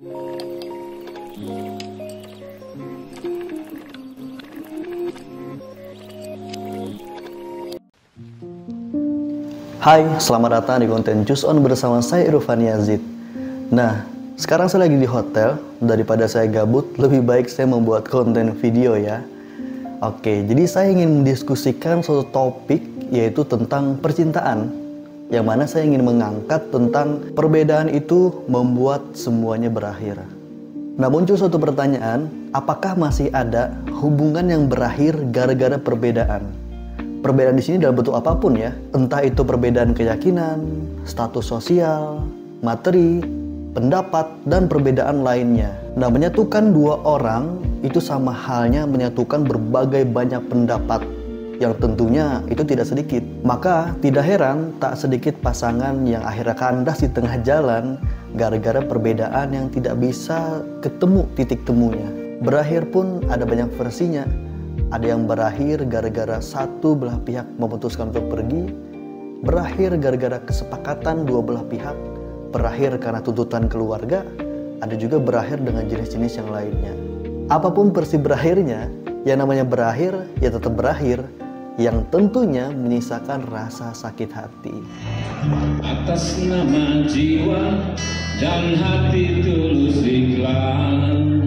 Hai, selamat datang di konten Juice On bersama saya Irfan Yazid. Nah, sekarang saya lagi di hotel. Daripada saya gabut, lebih baik saya membuat konten video ya. Oke, jadi saya ingin mendiskusikan suatu topik, yaitu tentang percintaan. Yang mana saya ingin mengangkat tentang perbedaan itu membuat semuanya berakhir. Nah, muncul suatu pertanyaan, apakah masih ada hubungan yang berakhir gara-gara perbedaan? Perbedaan di sini dalam bentuk apapun ya, entah itu perbedaan keyakinan, status sosial, materi, pendapat, dan perbedaan lainnya. Nah, menyatukan dua orang itu sama halnya menyatukan berbagai banyak pendapat, yang tentunya itu tidak sedikit. Maka tidak heran tak sedikit pasangan yang akhirnya kandas di tengah jalan gara-gara perbedaan yang tidak bisa ketemu titik temunya. Berakhir pun ada banyak versinya. Ada yang berakhir gara-gara satu belah pihak memutuskan untuk pergi, berakhir gara-gara kesepakatan dua belah pihak, berakhir karena tuntutan keluarga, ada juga berakhir dengan jenis-jenis yang lainnya. Apapun versi berakhirnya, yang namanya berakhir ya tetap berakhir, yang tentunya menyisakan rasa sakit hati. Atas nama jiwa dan hati tulus ikhlas.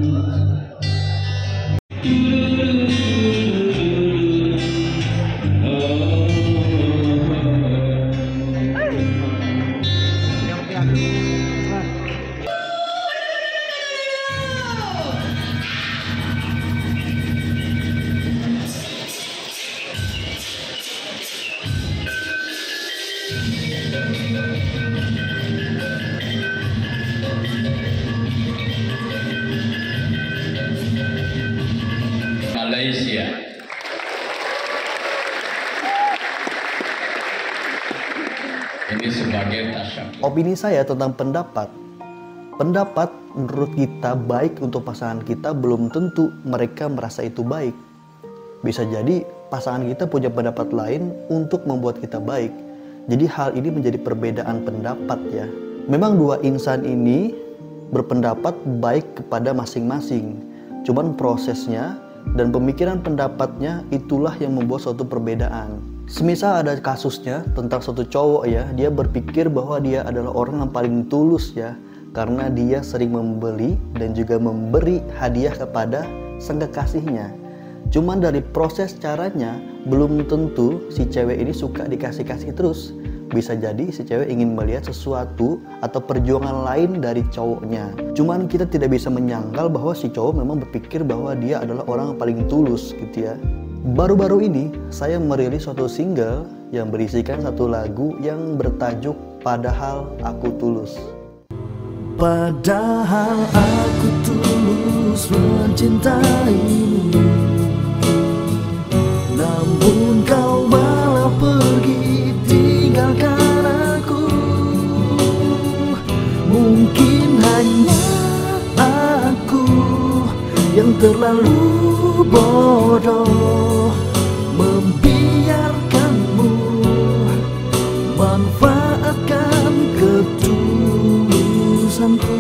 Malaysia. Ini sebagai tasyakuran. Opini saya tentang pendapat menurut kita baik untuk pasangan kita belum tentu mereka merasa itu baik. Bisa jadi pasangan kita punya pendapat lain untuk membuat kita baik. Jadi hal ini menjadi perbedaan pendapat ya. Memang dua insan ini berpendapat baik kepada masing-masing. Cuman prosesnya dan pemikiran pendapatnya itulah yang membuat suatu perbedaan. Semisal ada kasusnya tentang suatu cowok ya, dia berpikir bahwa dia adalah orang yang paling tulus ya, karena dia sering membeli dan juga memberi hadiah kepada sang kekasihnya. Cuman dari proses caranya belum tentu si cewek ini suka dikasih-kasih terus. Bisa jadi si cewek ingin melihat sesuatu atau perjuangan lain dari cowoknya. Cuman kita tidak bisa menyangkal bahwa si cowok memang berpikir bahwa dia adalah orang yang paling tulus gitu ya. Baru-baru ini saya merilis suatu single yang berisikan satu lagu yang bertajuk Padahal Aku Tulus. Padahal aku tulus mencintaimu, namun kau malah pergi tinggalkan aku. Mungkin hanya aku yang terlalu bodoh membiarkanmu manfaatkan ketulusanku.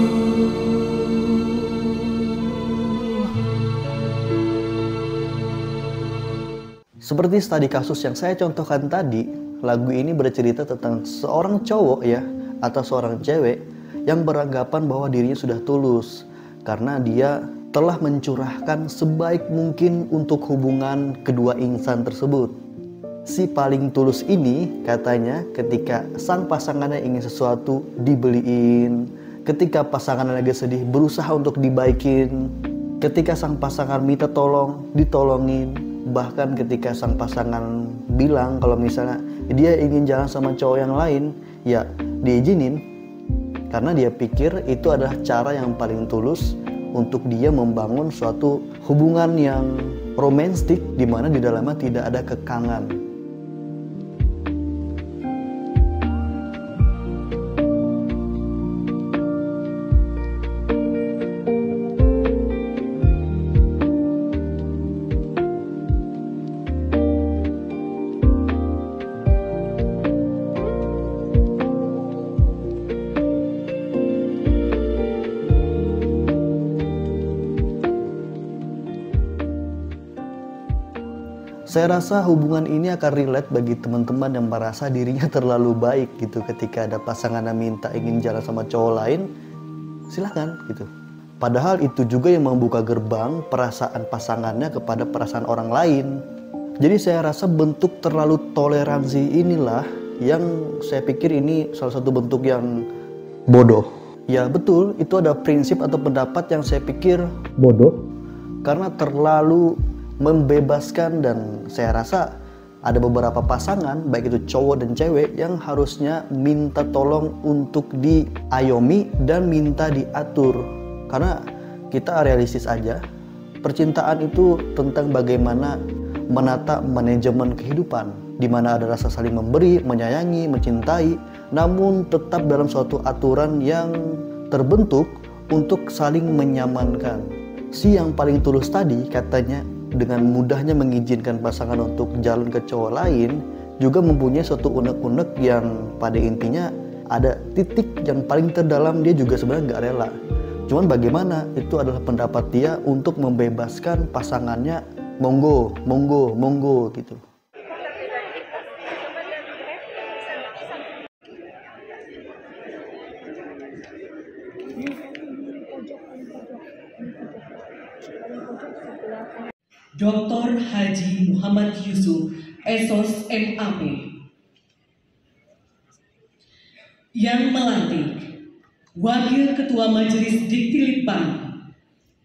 Seperti studi kasus yang saya contohkan tadi, lagu ini bercerita tentang seorang cowok ya, atau seorang cewek yang beranggapan bahwa dirinya sudah tulus karena dia telah mencurahkan sebaik mungkin untuk hubungan kedua insan tersebut. Si paling tulus ini katanya ketika sang pasangannya ingin sesuatu dibeliin, ketika pasangannya lagi sedih berusaha untuk dibaikin, ketika sang pasangan minta tolong ditolongin, bahkan ketika sang pasangan bilang kalau misalnya dia ingin jalan sama cowok yang lain, ya diizinin, karena dia pikir itu adalah cara yang paling tulus untuk dia membangun suatu hubungan yang romantis di mana di dalamnya tidak ada kekangan. Saya rasa hubungan ini akan relate bagi teman-teman yang merasa dirinya terlalu baik gitu. Ketika ada pasangannya minta ingin jalan sama cowok lain, silahkan gitu. Padahal itu juga yang membuka gerbang perasaan pasangannya kepada perasaan orang lain. Jadi saya rasa bentuk terlalu toleransi inilah yang saya pikir ini salah satu bentuk yang bodoh. Ya betul, itu ada prinsip atau pendapat yang saya pikir bodoh karena terlalu membebaskan, dan saya rasa ada beberapa pasangan baik itu cowok dan cewek yang harusnya minta tolong untuk diayomi dan minta diatur. Karena kita realistis aja, percintaan itu tentang bagaimana menata manajemen kehidupan, di mana ada rasa saling memberi, menyayangi, mencintai, namun tetap dalam suatu aturan yang terbentuk untuk saling menyamankan. Si yang paling tulus tadi katanya dengan mudahnya mengizinkan pasangan untuk jalan ke cowok lain juga mempunyai suatu unek-unek yang pada intinya ada titik yang paling terdalam dia juga sebenarnya nggak rela. Cuman bagaimana, itu adalah pendapat dia untuk membebaskan pasangannya, monggo gitu. Dr. Haji Muhammad Yusuf, SOS MAP, yang melantik Wakil Ketua Majelis Diktilitbang,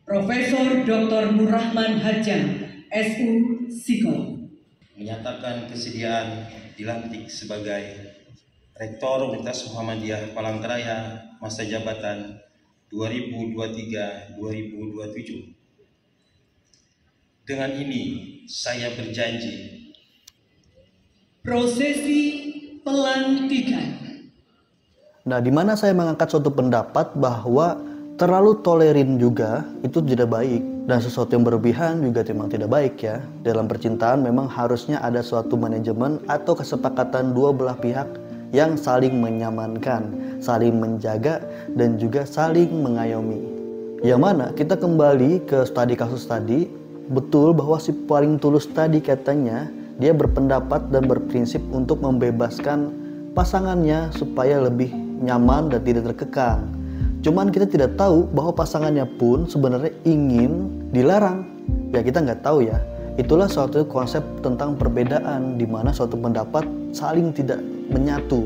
Profesor Dr. Nurrahman Hadjan, SU Psikolog, menyatakan kesediaan dilantik sebagai Rektor Universitas Muhammadiyah Palangkaraya masa jabatan 2023-2027. Dengan ini saya berjanji prosesi pelantikan. Nah, di mana saya mengangkat suatu pendapat bahwa terlalu tolerin juga itu tidak baik, dan sesuatu yang berlebihan juga memang tidak baik ya. Dalam percintaan memang harusnya ada suatu manajemen atau kesepakatan dua belah pihak yang saling menyamankan, saling menjaga, dan juga saling mengayomi. Yang mana kita kembali ke studi kasus tadi, betul bahwa si paling tulus tadi katanya dia berpendapat dan berprinsip untuk membebaskan pasangannya supaya lebih nyaman dan tidak terkekang. Cuman kita tidak tahu bahwa pasangannya pun sebenarnya ingin dilarang. Ya kita nggak tahu ya. Itulah suatu konsep tentang perbedaan di mana suatu pendapat saling tidak menyatu.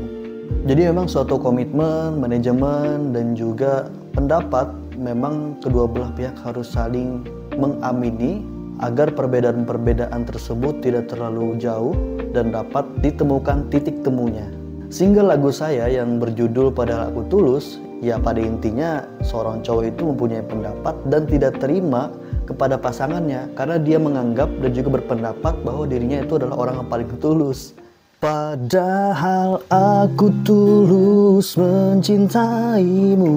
Jadi memang suatu komitmen, manajemen, dan juga pendapat memang kedua belah pihak harus saling mengamini agar perbedaan-perbedaan tersebut tidak terlalu jauh dan dapat ditemukan titik temunya. Single lagu saya yang berjudul Padahal Aku Tulus, ya pada intinya seorang cowok itu mempunyai pendapat dan tidak terima kepada pasangannya karena dia menganggap dan juga berpendapat bahwa dirinya itu adalah orang yang paling tulus. Padahal aku tulus mencintaimu,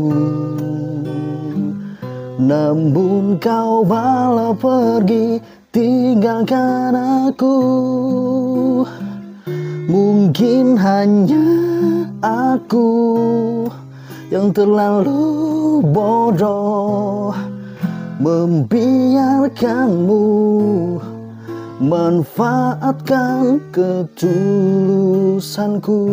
namun kau malah pergi tinggalkan aku. Mungkin hanya aku yang terlalu bodoh membiarkanmu manfaatkan ketulusanku.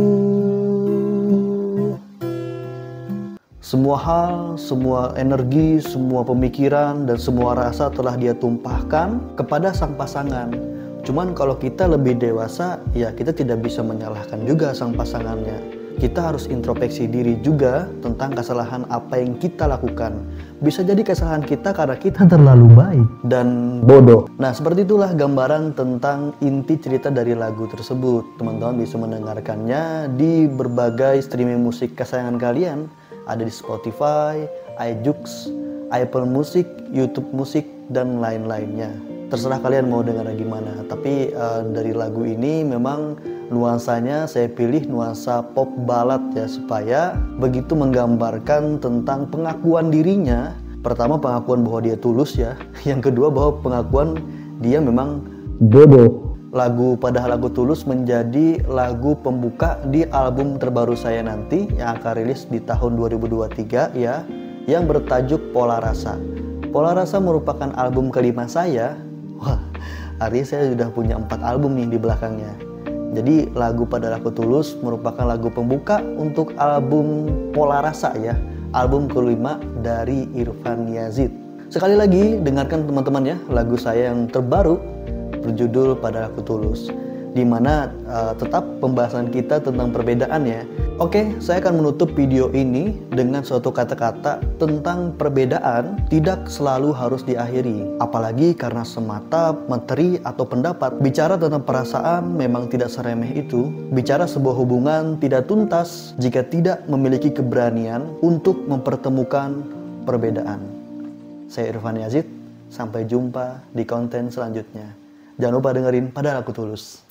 Semua hal, semua energi, semua pemikiran, dan semua rasa telah dia tumpahkan kepada sang pasangan. Cuman kalau kita lebih dewasa, ya kita tidak bisa menyalahkan juga sang pasangannya. Kita harus introspeksi diri juga tentang kesalahan apa yang kita lakukan. Bisa jadi kesalahan kita karena kita terlalu baik dan bodoh. Nah, seperti itulah gambaran tentang inti cerita dari lagu tersebut. Teman-teman bisa mendengarkannya di berbagai streaming musik kesayangan kalian. Ada di Spotify, iJoox, Apple Music, YouTube Music, dan lain-lainnya. Terserah kalian mau dengar gimana. Tapi dari lagu ini memang nuansanya saya pilih nuansa pop ballad ya, supaya begitu menggambarkan tentang pengakuan dirinya. Pertama pengakuan bahwa dia tulus ya. Yang kedua bahwa pengakuan dia memang bodoh. Lagu Padahal Aku Tulus menjadi lagu pembuka di album terbaru saya nanti yang akan rilis di tahun 2023 ya, yang bertajuk Pola Rasa. Pola Rasa merupakan album kelima saya. Wah, Artinya saya sudah punya 4 album nih di belakangnya. Jadi lagu Pada Aku Tulus merupakan lagu pembuka untuk album Pola Rasa ya, album kelima dari Irfan Yazid. Sekali lagi dengarkan teman-teman ya lagu saya yang terbaru berjudul Pada Aku Tulus, di mana tetap pembahasan kita tentang perbedaan ya. Oke, saya akan menutup video ini dengan suatu kata-kata tentang perbedaan tidak selalu harus diakhiri. Apalagi karena semata materi atau pendapat. Bicara tentang perasaan memang tidak seremeh itu. Bicara sebuah hubungan tidak tuntas jika tidak memiliki keberanian untuk mempertemukan perbedaan. Saya Irfan Yazid, sampai jumpa di konten selanjutnya. Jangan lupa dengerin Pada Aku Tulus.